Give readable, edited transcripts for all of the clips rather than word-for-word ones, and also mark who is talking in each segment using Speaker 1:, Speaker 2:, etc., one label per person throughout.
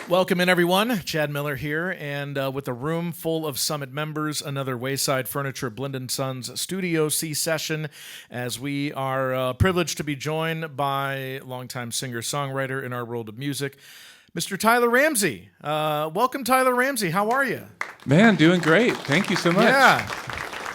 Speaker 1: Welcome in, everyone. Chad Miller here, and with a room full of Summit members, another Wayside Furniture Blind & Sons Studio C session, as we are privileged to be joined by longtime singer-songwriter in our world of music, Mr. Tyler Ramsey. Welcome, Tyler Ramsey. How are you?
Speaker 2: Man, doing great. Thank you so much.
Speaker 1: Yeah.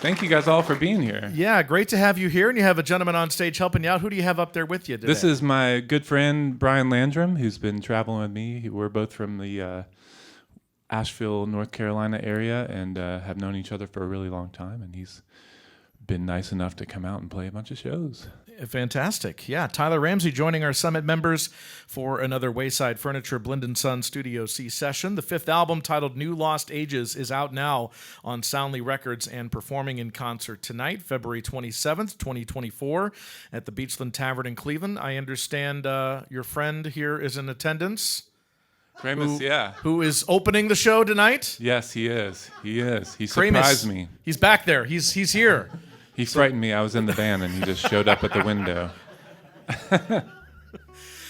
Speaker 2: Thank you guys all for being here.
Speaker 1: Yeah, great to have you here, and you have a gentleman on stage helping you out. Who do you have up there with you today?
Speaker 2: This is my good friend, Brian Landrum, who's been traveling with me. We're both from the Asheville, North Carolina area and have known each other for a really long time, and he's been nice enough to come out and play a bunch of shows.
Speaker 1: Fantastic. Yeah, Tyler Ramsey joining our Summit members for another Wayside Furniture Blind & Sons Studio C session. The fifth album, titled New Lost Ages, is out now on Soundly Records and performing in concert tonight, February 27th, 2024, at the Beachland Tavern in Cleveland. I understand your friend here is in attendance.
Speaker 2: Kramus,
Speaker 1: Who is opening the show tonight?
Speaker 2: Yes, he is. He
Speaker 1: Kramus,
Speaker 2: surprised me.
Speaker 1: He's back there. He's here.
Speaker 2: He frightened me. I was in the van, and he just showed up at the window.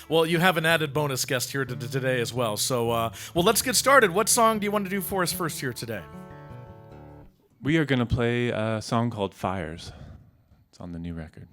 Speaker 1: Well, you have an added bonus guest here today as well. So, well, let's get started. What song do you want to do for us first here today?
Speaker 2: We are going to play a song called Fires. It's on the new record.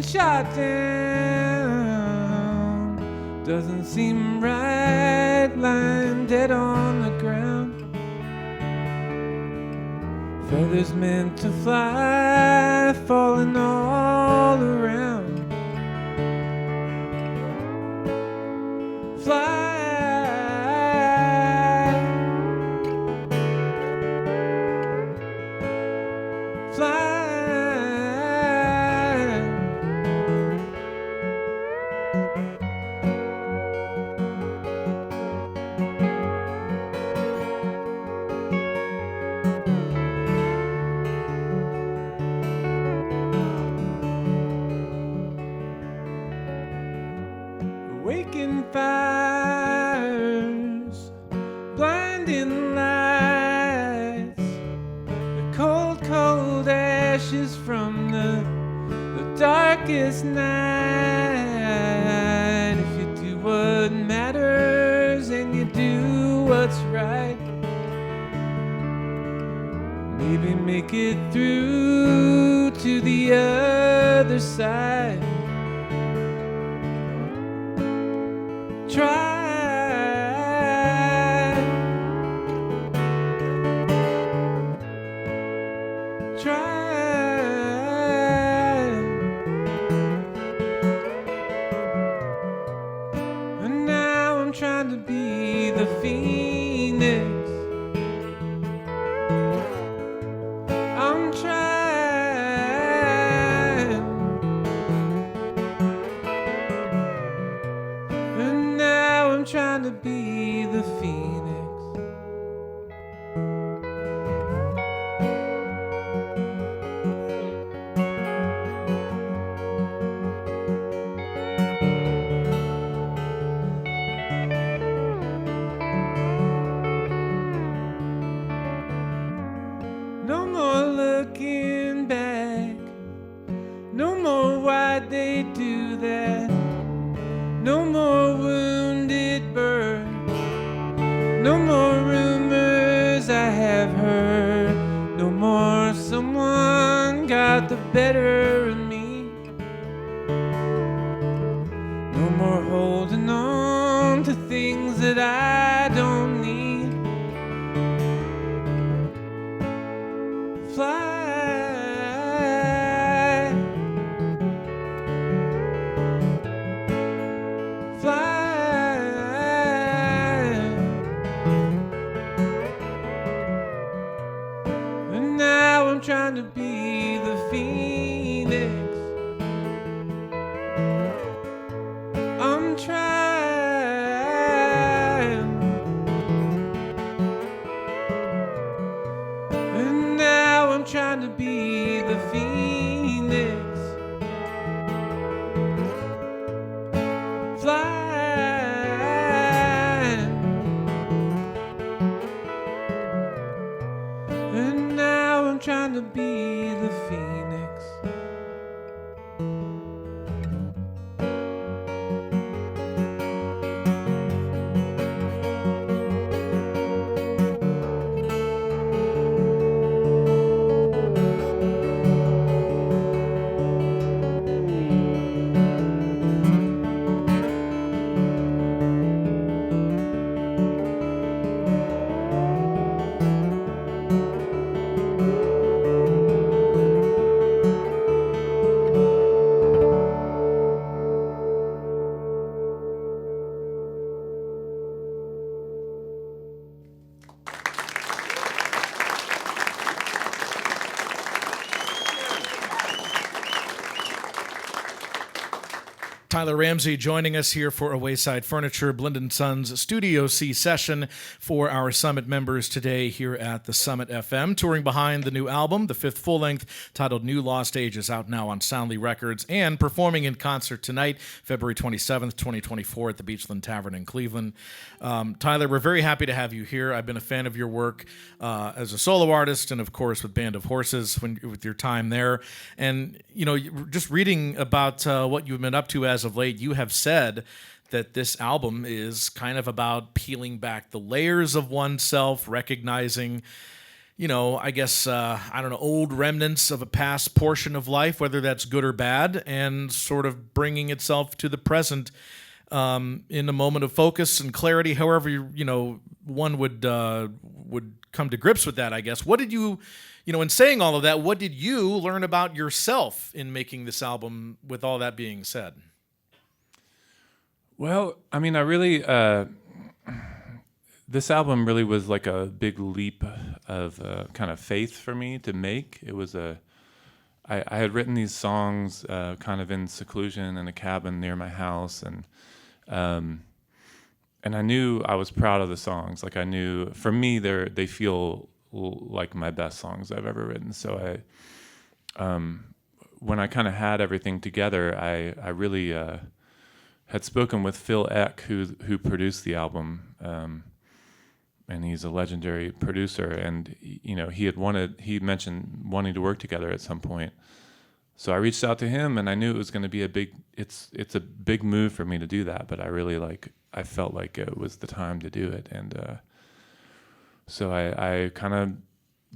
Speaker 2: Shot down, doesn't seem right, lying dead on the ground. Feathers meant to fly, falling all around. Fly. Waking fires, blinding lights, the cold, cold ashes from the darkest night. If you do what matters and you do what's right, maybe make it through to the other side. Try. And now I'm trying to be the phoenix. I'm trying. And now I'm trying to be the phoenix. No more looking back. No more why'd they do that. No more wounded bird. No more rumors I have heard. No more someone got the better of me. No more holding on to things that I don't need. Fly. Fly. trying to be the phoenix. I'm trying. And now I'm trying to be the phoenix. Flying. And now I'm trying to be the phoenix.
Speaker 1: Tyler Ramsey joining us here for a Wayside Furniture Blind & Sons Studio C session for our Summit members today here at the Summit FM, touring behind the new album, the fifth full-length titled New Lost Ages, out now on Soundly Records, and performing in concert tonight, February 27th, 2024 at the Beachland Tavern in Cleveland. Tyler, we're very happy to have you here. I've been a fan of your work as a solo artist and, of course, with Band of Horses with your time there. And, you know, just reading about what you've been up to as of late, you have said that this album is kind of about peeling back the layers of oneself, recognizing, you know, I guess, old remnants of a past portion of life, whether that's good or bad, and sort of bringing itself to the present in a moment of focus and clarity, however, one would come to grips with that, I guess. What did you in saying all of that, what did you learn about yourself in making this album, with all that being said?
Speaker 2: Well, I mean, I really, this album really was like a big leap of kind of faith for me to make. It was I had written these songs kind of in seclusion in a cabin near my house, and I knew I was proud of the songs. Like, I knew, for me, they feel like my best songs I've ever written. So when I kind of had everything together, I really had spoken with Phil Eck, who produced the album, and he's a legendary producer. And he mentioned wanting to work together at some point. So I reached out to him, and I knew it was going to be it's a big move for me to do that. But I felt like it was the time to do it, and so I kind of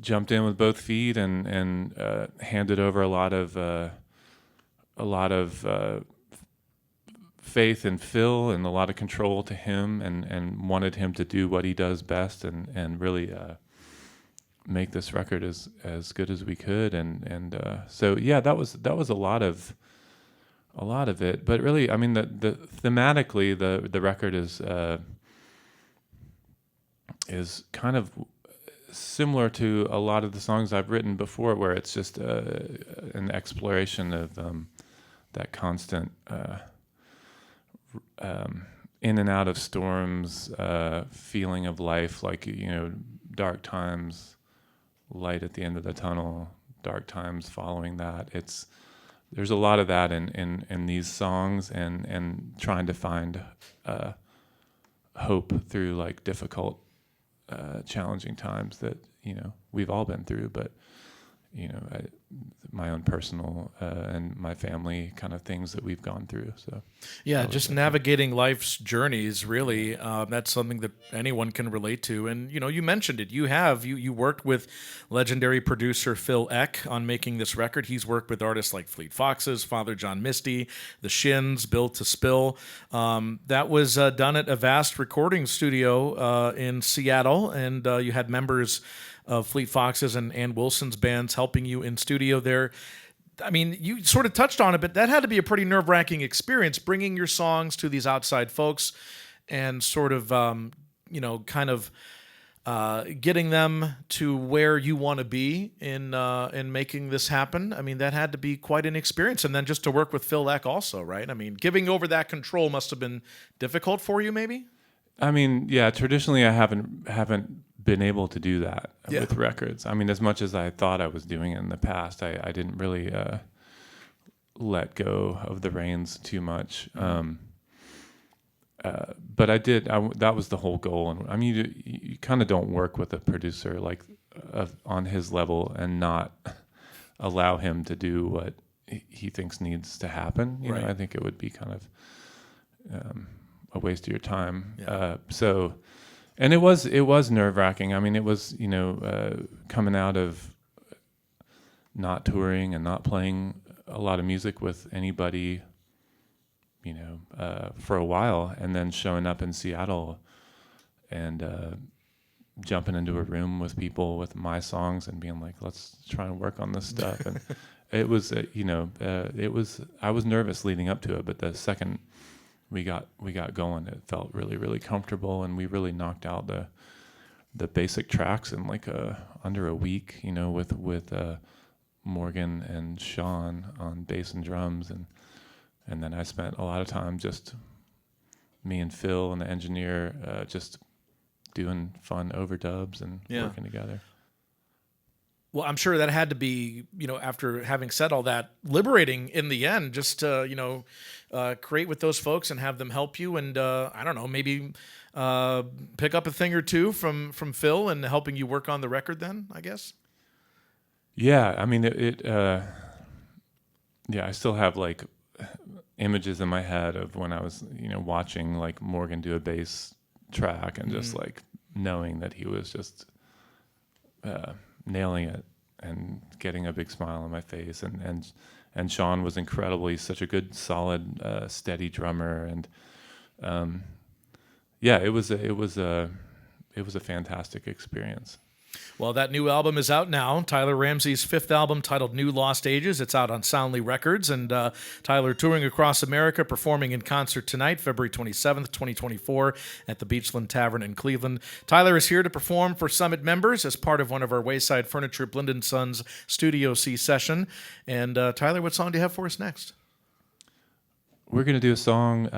Speaker 2: jumped in with both feet and handed over a lot of faith in Phil and a lot of control to him, and wanted him to do what he does best, and really make this record as good as we could, and so yeah, that was a lot of it. But really, I mean, the thematically the record is kind of similar to a lot of the songs I've written before, where it's just an exploration of that constant in and out of storms feeling of life, like, dark times, light at the end of the tunnel, dark times following that. There's a lot of that in these songs, and trying to find hope through like difficult, challenging times that we've all been through, but my own personal and my family kind of things that we've gone through. So
Speaker 1: yeah, just navigating life's journeys, really. That's something that anyone can relate to. And you mentioned it. You worked with legendary producer Phil Eck on making this record. He's worked with artists like Fleet Foxes, Father John Misty, The Shins, Built to Spill. That was done at a vast recording studio in Seattle, and you had members of Fleet Foxes and Ann Wilson's bands helping you in studio there. I mean, you sort of touched on it, but that had to be a pretty nerve-wracking experience, bringing your songs to these outside folks and sort of, kind of getting them to where you want to be in making this happen. I mean, that had to be quite an experience. And then just to work with Phil Eck also, right? I mean, giving over that control must have been difficult for you, maybe?
Speaker 2: I mean, yeah, traditionally I haven't been able to do that
Speaker 1: Yeah.
Speaker 2: with records. I mean, as much as I thought I was doing it in the past, I didn't really let go of the reins too much. But I did. That was the whole goal. And I mean, you kind of don't work with a producer like on his level and not allow him to do what he thinks needs to happen. You
Speaker 1: Right.
Speaker 2: know, I think it would be kind of a waste of your time.
Speaker 1: Yeah.
Speaker 2: And it was nerve-wracking. I mean, it was, coming out of not touring and not playing a lot of music with anybody, for a while, and then showing up in Seattle and jumping into a room with people with my songs and being like, let's try and work on this stuff. And it was, I was nervous leading up to it, but the second we got going, it felt really, really comfortable, and we really knocked out the basic tracks in like under a week, with Morgan and Sean on bass and drums, and then I spent a lot of time just me and Phil and the engineer just doing fun overdubs and working together.
Speaker 1: Well, I'm sure that had to be, after having said all that, liberating in the end, just to, create with those folks and have them help you. And I don't know, maybe pick up a thing or two from Phil and helping you work on the record then, I guess.
Speaker 2: Yeah. I mean, I still have like images in my head of when I was, watching like Morgan do a bass track and just like knowing that he was just nailing it and getting a big smile on my face, and Sean was incredible. He's such a good, solid, steady drummer, and it was a fantastic experience.
Speaker 1: Well, that new album is out now. Tyler Ramsey's fifth album, titled New Lost Ages. It's out on Soundly Records, and Tyler touring across America, performing in concert tonight, February 27th, 2024, at the Beachland Tavern in Cleveland. Tyler is here to perform for Summit members as part of one of our Wayside Furniture Blind & Sons Studio C session. And Tyler, what song do you have for us next?
Speaker 2: We're going to do a song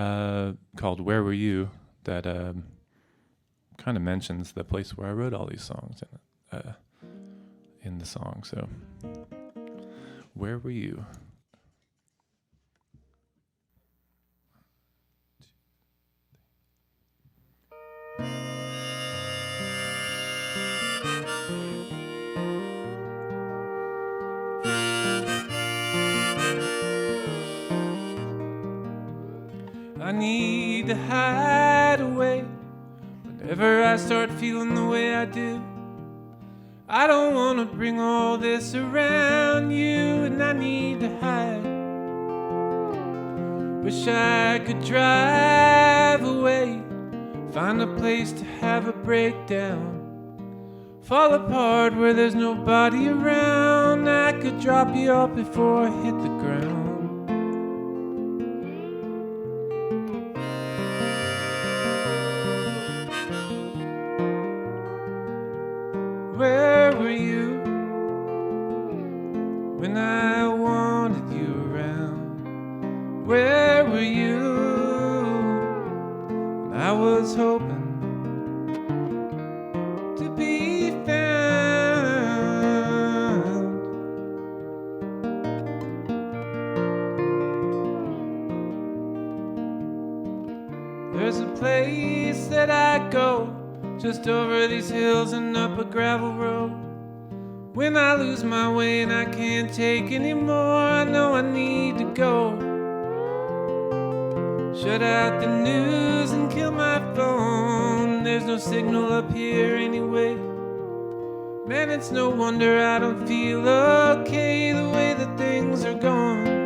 Speaker 2: called Where Were You that kind of mentions the place where I wrote all these songs in the song. So, where were you? I need to hide away whenever I start feeling the way I do. I don't want to bring all this around you, and I need to hide. Wish I could drive away, find a place to have a breakdown, fall apart where there's nobody around. I could drop you off before I hit the ground. Where were you when I wanted you around? Where were you when I was hoping to be found? There's a place that I go just over these hills and up a gravel road. When I lose my way and I can't take anymore, I know I need to go. Shut out the news and kill my phone. There's no signal up here anyway. Man, it's no wonder I don't feel okay the way that things are going.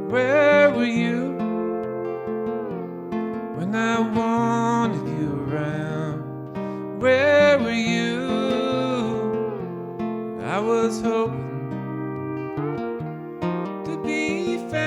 Speaker 2: Where were you when I wanted you around? Where were you? I was hoping to be found.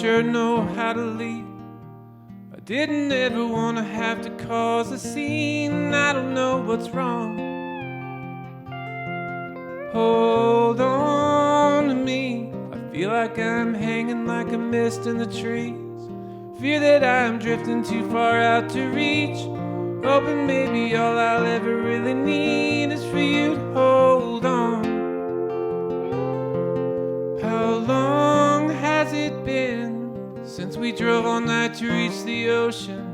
Speaker 2: sure know how to leave. I didn't ever want to have to cause a scene. I don't know what's wrong. Hold on to me. I feel like I'm hanging like a mist in the trees. Fear that I'm drifting too far out to reach. Hoping maybe all I'll ever really need is for you to hold on. How long has it been since we drove all night to reach the ocean?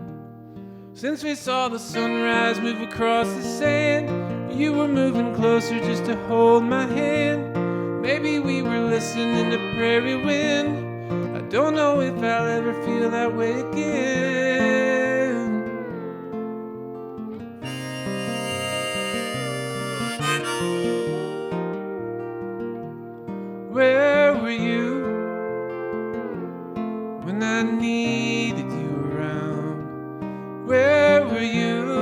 Speaker 2: Since we saw the sunrise move across the sand. You were moving closer just to hold my hand. Maybe we were listening to prairie wind. I don't know if I'll ever feel that way again. Where were you when I needed you around? Where were you?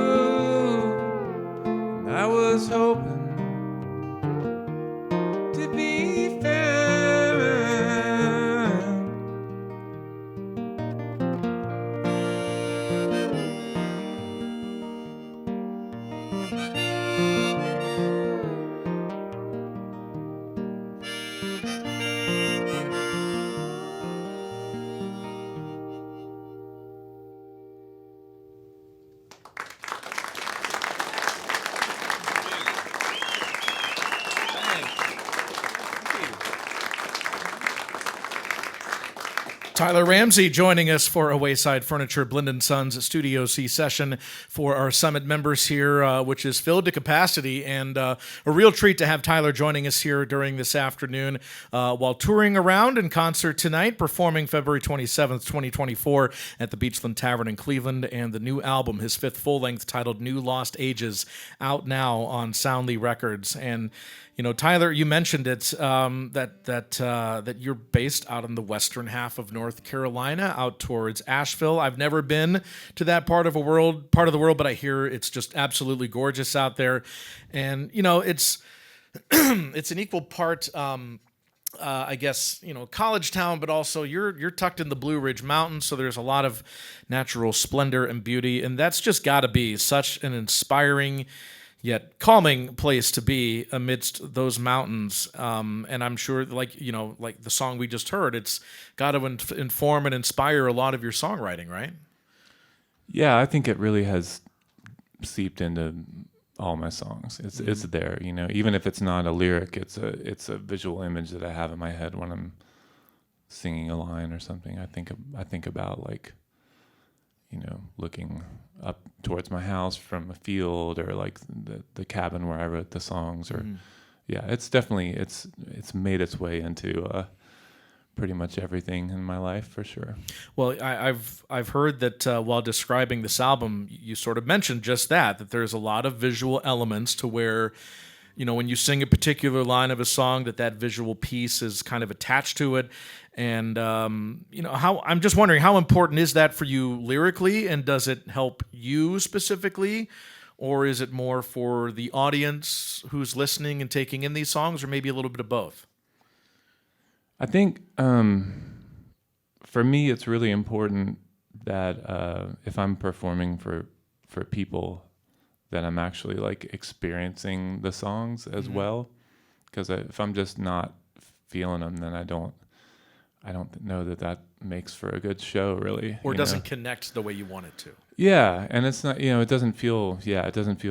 Speaker 2: And I was hoping to be found.
Speaker 1: Tyler Ramsey joining us for a Wayside Furniture Blend & Sons Studio C session for our Summit members here, which is filled to capacity, and a real treat to have Tyler joining us here during this afternoon while touring around in concert tonight, performing February 27th, 2024 at the Beachland Tavern in Cleveland, and the new album, his fifth full-length titled New Lost Ages, out now on Soundly Records. And you know, Tyler, you mentioned it that you're based out in the western half of North Carolina, out towards Asheville. I've never been to that part of the world, but I hear it's just absolutely gorgeous out there, and you know, it's it's an equal part. I guess, you know, college town, but also you're tucked in the Blue Ridge Mountains, so there's a lot of natural splendor and beauty, and that's just got to be such an inspiring yet calming place to be amidst those mountains. And I'm sure, like, you know, like the song we just heard, it's got to inform and inspire a lot of your songwriting, right?
Speaker 2: Yeah, I think it really has seeped into all my songs. It's there, you know, even if it's not a lyric, it's a visual image that I have in my head when I'm singing a line or something. I think about, like, you know, looking up towards my house from a field, or like the cabin where I wrote the songs, or yeah, it's definitely it's made its way into pretty much everything in my life, for sure.
Speaker 1: Well, I've heard that while describing this album, you sort of mentioned just that there's a lot of visual elements to where, you know, when you sing a particular line of a song, that visual piece is kind of attached to it. And, you know, I'm just wondering, how important is that for you lyrically, and does it help you specifically, or is it more for the audience who's listening and taking in these songs, or maybe a little bit of both?
Speaker 2: I think for me, it's really important that if I'm performing for people, that I'm actually like experiencing the songs as well. Because if I'm just not feeling them, then I don't know that makes for a good show, really.
Speaker 1: Or doesn't connect the way you want it to.
Speaker 2: Yeah, and it's not, you know, it doesn't feel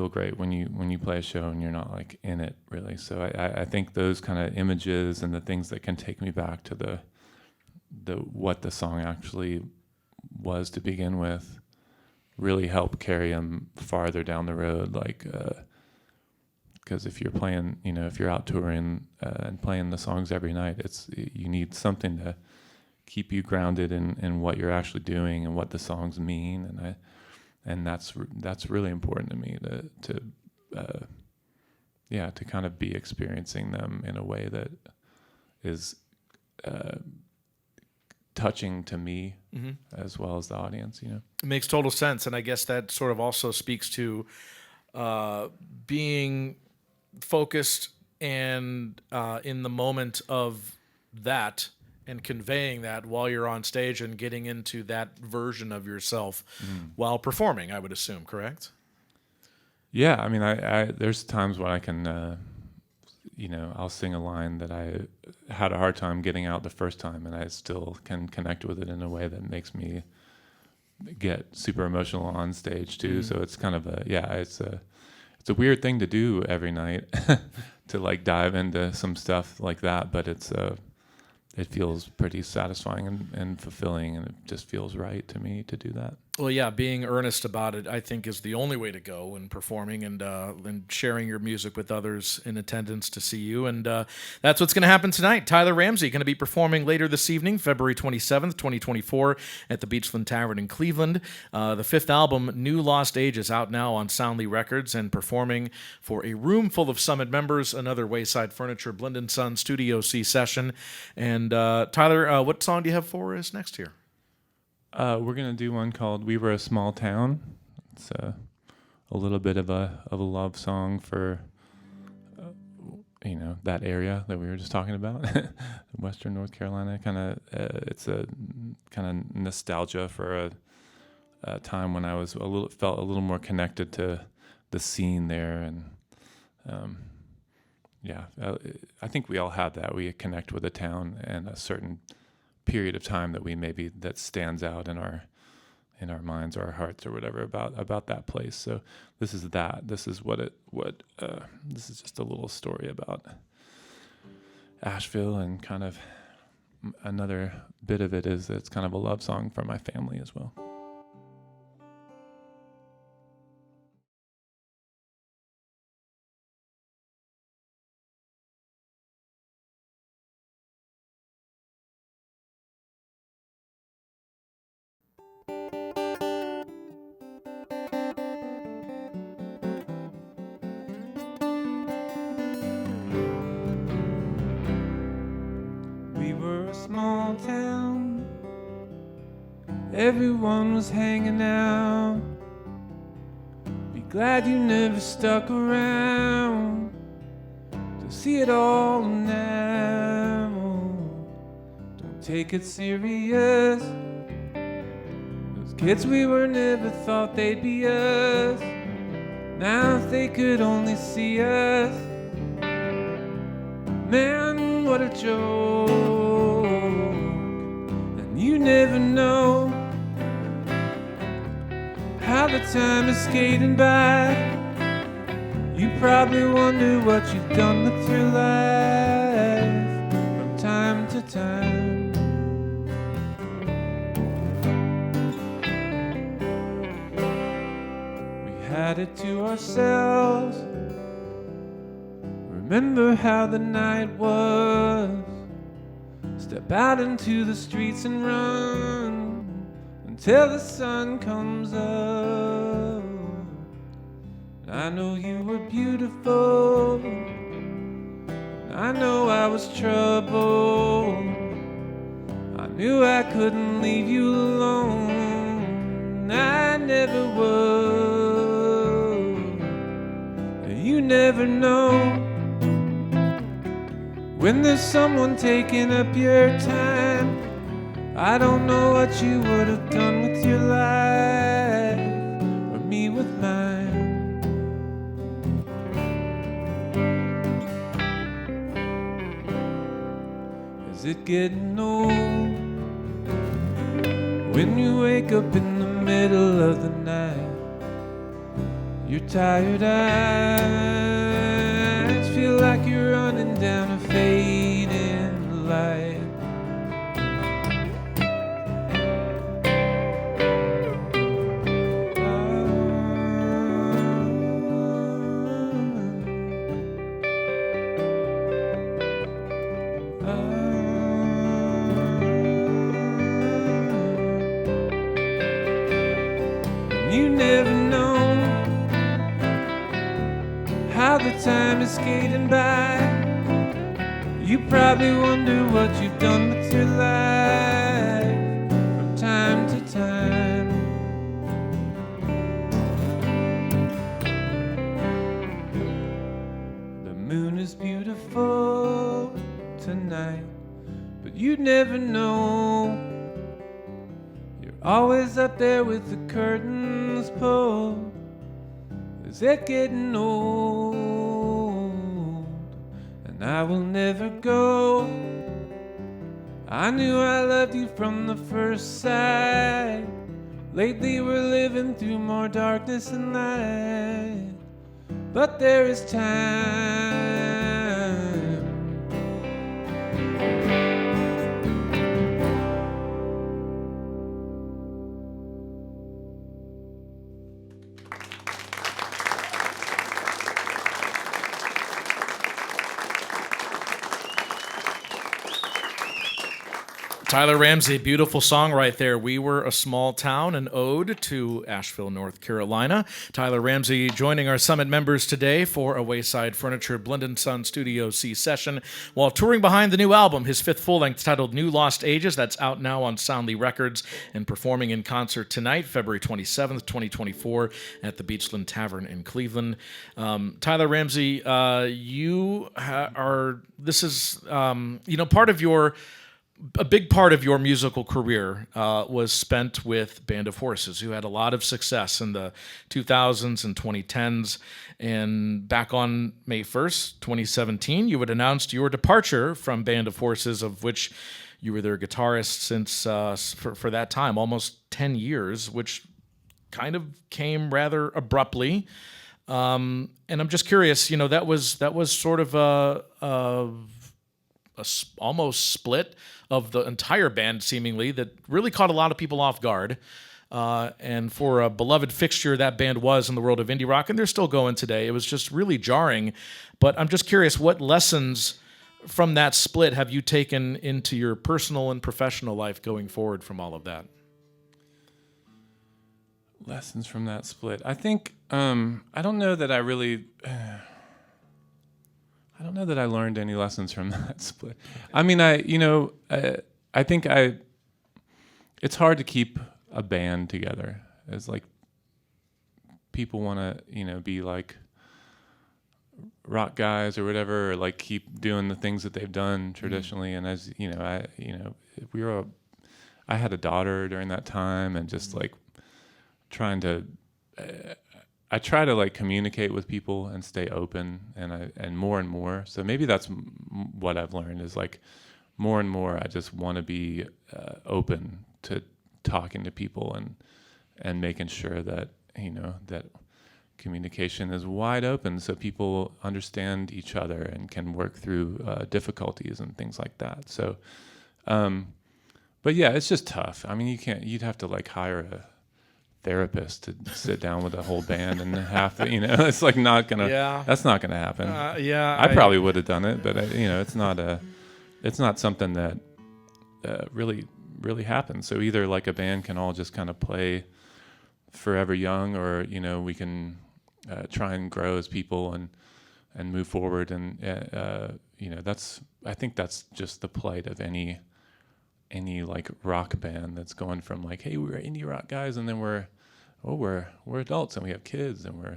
Speaker 2: great when you play a show and you're not like in it, really. So I think those kind of images and the things that can take me back to the what the song actually was to begin with really help carry them farther down the road, like because if you're playing, you know, if you're out touring and playing the songs every night, you need something to keep you grounded in what you're actually doing and what the songs mean, and that's really important to me to kind of be experiencing them in a way that is touching to me as well as the audience, you know.
Speaker 1: It makes total sense, and I guess that sort of also speaks to being focused and in the moment of that, and conveying that while you're on stage and getting into that version of yourself while performing, I would assume, correct?
Speaker 2: Yeah, I mean, I there's times when I can, I'll sing a line that I had a hard time getting out the first time, and I still can connect with it in a way that makes me get super emotional on stage too. So it's kind of it's a weird thing to do every night to like dive into some stuff like that, but it feels pretty satisfying and fulfilling, and it just feels right to me to do that.
Speaker 1: Well, yeah, being earnest about it, I think, is the only way to go in performing and sharing your music with others in attendance to see you. And that's what's going to happen tonight. Tyler Ramsey going to be performing later this evening, February 27th, 2024, at the Beachland Tavern in Cleveland. The fifth album, New Lost Ages, out now on Soundly Records, and performing for a room full of Summit members, another Wayside Furniture Blind & Son Studio C session. And Tyler, what song do you have for us next here?
Speaker 2: We're gonna do one called "We Were a Small Town." It's a little bit of a love song for that area that we were just talking about, Western North Carolina. It's a kind of nostalgia for a time when I was felt a little more connected to the scene there, and I think we all have that. We connect with a town and a certain period of time that stands out in our minds or our hearts or whatever about that place. So this is that. This is this is just a little story about Asheville, and kind of another bit of it is it's kind of a love song for my family as well. We were a small town, everyone was hanging out. Be glad you never stuck around to see it all now. Don't take it serious, those kids we were never thought they'd be us. Now if they could only see us, man, what a joke. And you never know how the time is skating by. You probably wonder what you've done with your life from time to time. We had it to ourselves. Remember how the night was. Step out into the streets and run until the sun comes up. I know you were beautiful, I know I was troubled. I knew I couldn't leave you alone, I never would. You never know when there's someone taking up your time. I don't know what you would have done with your life, or me with mine. Is it getting old when you wake up in the middle of the night? Your tired eyes feel like you're running down a fading light. You never know how the time is skating by. You probably wonder what you've done with your life from time to time. The moon is beautiful tonight, but you'd never know. You're always up there with the curtains pulled. Is it getting old? And I will never go. I knew I loved you from the first sight. Lately we're living through more darkness and light. But there is time.
Speaker 1: Tyler Ramsey, beautiful song right there. We Were a Small Town, an ode to Asheville, North Carolina. Tyler Ramsey joining our Summit members today for a Wayside Furniture Blend & Son Studio C session while touring behind the new album, his fifth full-length titled New Lost Ages. That's out now on Soundly Records and performing in concert tonight, February 27th, 2024 at the Beachland Tavern in Cleveland. Tyler Ramsey, a big part of your musical career was spent with Band of Horses, who had a lot of success in the 2000s and 2010s. And back on May 1st, 2017, you had announced your departure from Band of Horses, of which you were their guitarist since for that time, almost 10 years, which kind of came rather abruptly. And I'm just curious, that was sort of a almost split of the entire band, seemingly, that really caught a lot of people off guard. And for a beloved fixture that band was in the world of indie rock, and they're still going today, it was just really jarring. But I'm just curious, what lessons from that split have you taken into your personal and professional life going forward from all of that?
Speaker 2: Lessons from that split. I think, I don't know that I really... I don't know that I learned any lessons from that split. I mean, I think it's hard to keep a band together. It's like people want to, be like rock guys or whatever, or like keep doing the things that they've done traditionally. And as I had a daughter during that time, and just like trying to. I try to like communicate with people and stay open, and more. So maybe that's what I've learned is like more and more. I just want to be open to talking to people and making sure that that communication is wide open, so people understand each other and can work through difficulties and things like that. So, but yeah, it's just tough. I mean, you'd have to like hire a therapist to sit down with a whole band and it's like not gonna. Yeah. That's not gonna happen. I probably would have done it, but it's not something that really happens. So either like a band can all just kind of play forever young, or we can try and grow as people and move forward, and I think that's just the plight of any like rock band that's going from like, hey, we're indie rock guys, and then we're adults and we have kids, and we're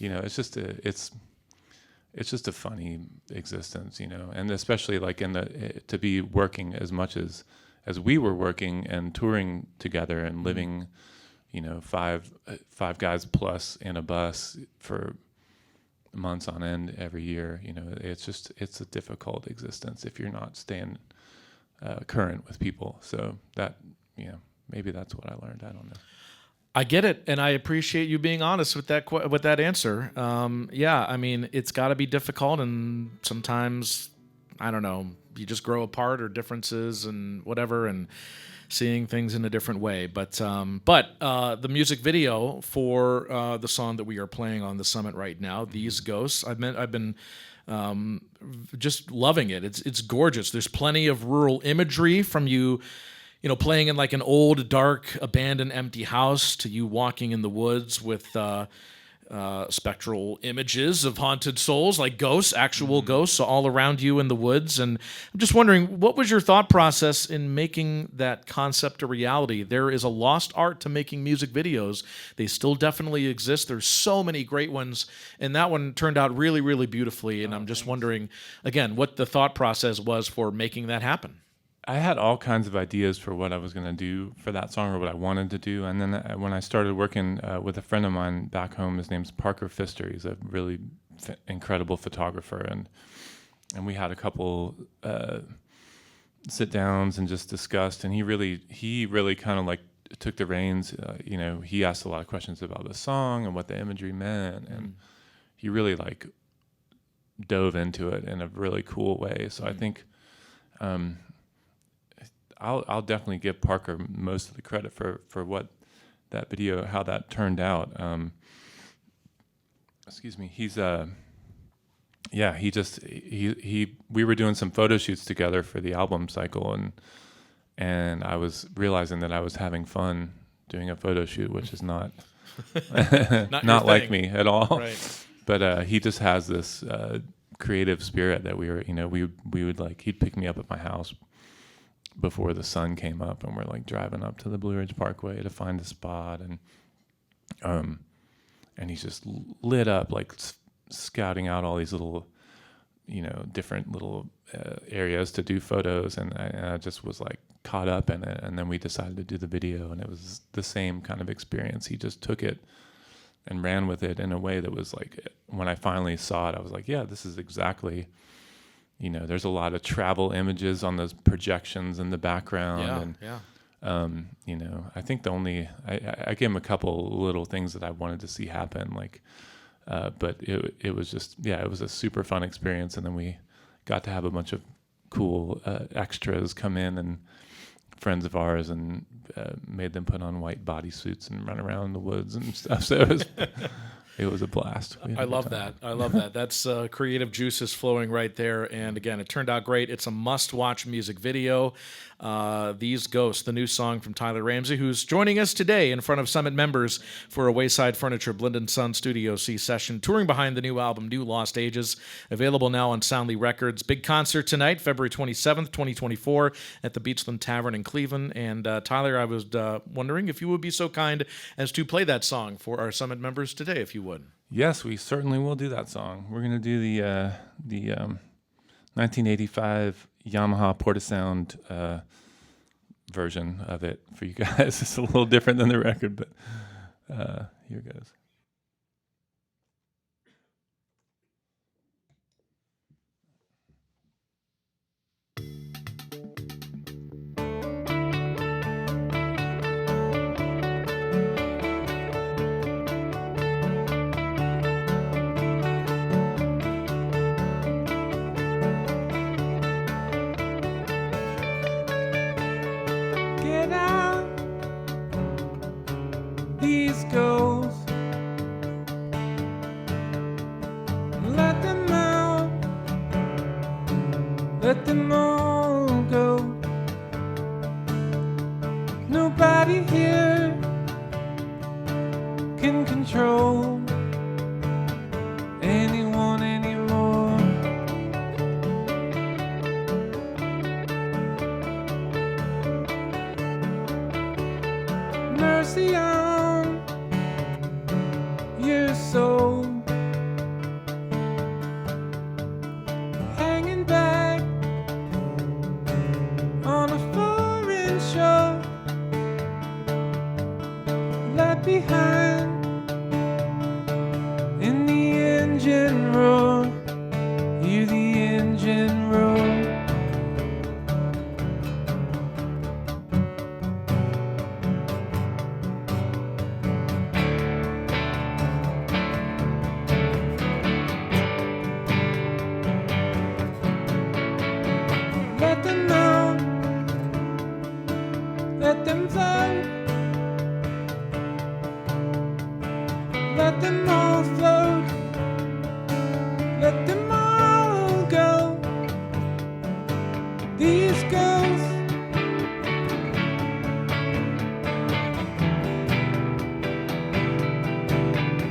Speaker 2: it's just a funny existence, and especially like to be working as much as we were working and touring together and living five guys plus in a bus for months on end every year. It's a difficult existence if you're not staying current with people. So that, maybe that's what I learned. I don't know.
Speaker 1: I get it, and I appreciate you being honest with that answer. I mean, it's got to be difficult, and sometimes, I don't know, you just grow apart, or differences and whatever, and seeing things in a different way. But the music video for the song that we are playing on the Summit right now, These Ghosts, I've been just loving it. It's gorgeous. There's plenty of rural imagery from you playing in like an old, dark, abandoned, empty house, to you walking in the woods with spectral images of haunted souls, like ghosts, actual ghosts, all around you in the woods. And I'm just wondering, what was your thought process in making that concept a reality? There is a lost art to making music videos. They still definitely exist. There's so many great ones, and that one turned out really, really beautifully. And I'm just wondering, again, what the thought process was for making that happen.
Speaker 2: I had all kinds of ideas for what I was going to do for that song or what I wanted to do. And then when I started working with a friend of mine back home, his name's Parker Pfister. He's a really incredible photographer. And we had a couple sit downs and just discussed. And he really kind of like took the reins. He asked a lot of questions about the song and what the imagery meant. And he really like dove into it in a really cool way. So I think I'll definitely give Parker most of the credit for what that video, how that turned out. Excuse me. He's we were doing some photo shoots together for the album cycle, and I was realizing that I was having fun doing a photo shoot, which is not not like me at all.
Speaker 1: Right.
Speaker 2: But he just has this creative spirit that we would like, he'd pick me up at my house before the sun came up, and we're like driving up to the Blue Ridge Parkway to find a spot, and he's just lit up, like scouting out all these little, different little areas to do photos, and I just was like caught up in it. And then we decided to do the video, and it was the same kind of experience. He just took it and ran with it in a way that was like, when I finally saw it, I was like, yeah, this is exactly. There's a lot of travel images on those projections in the background. I think I gave him a couple little things that I wanted to see happen, like, but it was just, it was a super fun experience. And then we got to have a bunch of cool extras come in, and friends of ours, and made them put on white bodysuits and run around the woods and stuff. So it was a blast.
Speaker 1: I love that. That's creative juices flowing right there. And again, it turned out great. It's a must-watch music video. These Ghosts, the new song from Tyler Ramsey, who's joining us today in front of Summit members for a Wayside Furniture Blind & Son Studio C session, touring behind the new album, New Lost Ages, available now on Soundly Records. Big concert tonight, February 27th, 2024, at the Beachland Tavern in Cleveland. And Tyler, I was wondering if you would be so kind as to play that song for our Summit members today, if you would.
Speaker 2: Yes, we certainly will do that song. We're going to do the 1985 Yamaha Portasound version of it for you guys. It's a little different than the record, but here goes. These goals, let them out, let them all go. Nobody here can control anyone anymore. Mercy on your soul, hanging back on a foreign shore, left behind in the engine roar. Hear the engine roar. Let them out, let them flow, let them all float, let them all go. These ghosts,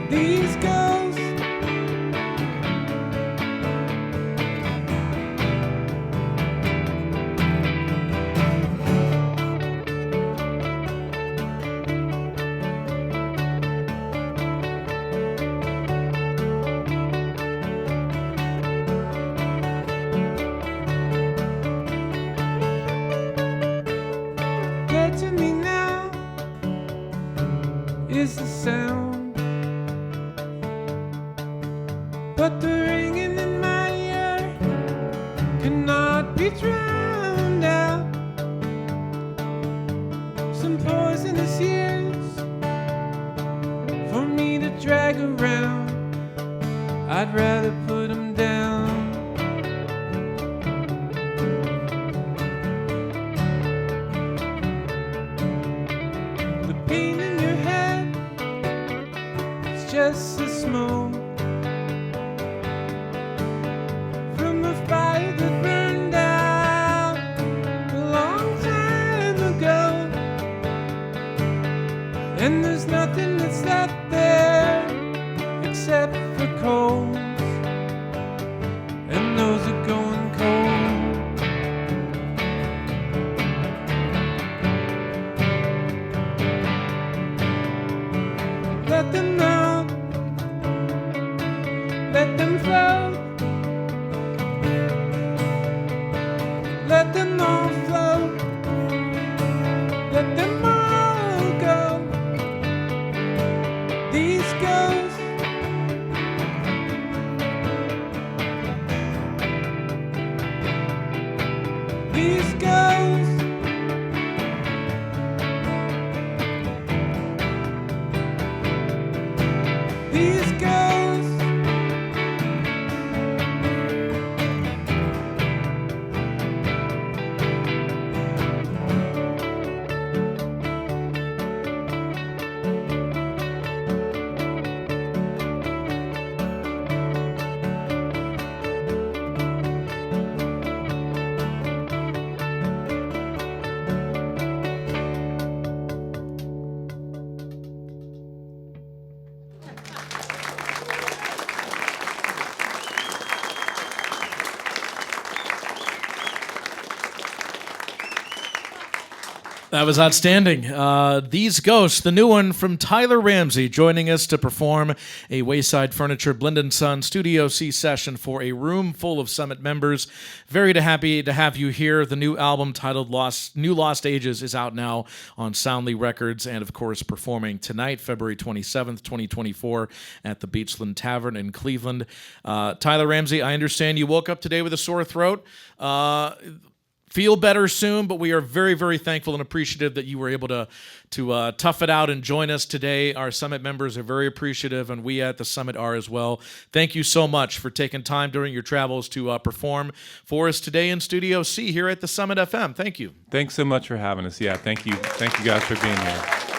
Speaker 2: these ghosts. is the sound, but the ringing in my ear cannot be drowned out. Some poisonous years for me to drag around, I'd rather put them down. The pain in your head is just the smoke from the fire that burned out a long time ago. And there's nothing that's left there except for coals, and those are going cold. Let them out, let them float, let them all float, let them all go. These ghosts, these ghosts, these ghosts.
Speaker 1: That was outstanding. These Ghosts, the new one from Tyler Ramsey, joining us to perform a Wayside Furniture Blend & Son Studio C session for a room full of Summit members. Very happy to have you here. The new album titled New Lost Ages is out now on Soundly Records and, of course, performing tonight, February 27th, 2024, at the Beachland Tavern in Cleveland. Tyler Ramsey, I understand you woke up today with a sore throat. Feel better soon, but we are very, very thankful and appreciative that you were able to tough it out and join us today. Our Summit members are very appreciative, and we at the Summit are as well. Thank you so much for taking time during your travels to perform for us today in Studio C here at the Summit FM. Thank you.
Speaker 2: Thanks so much for having us. Yeah, thank you. Thank you guys for being here.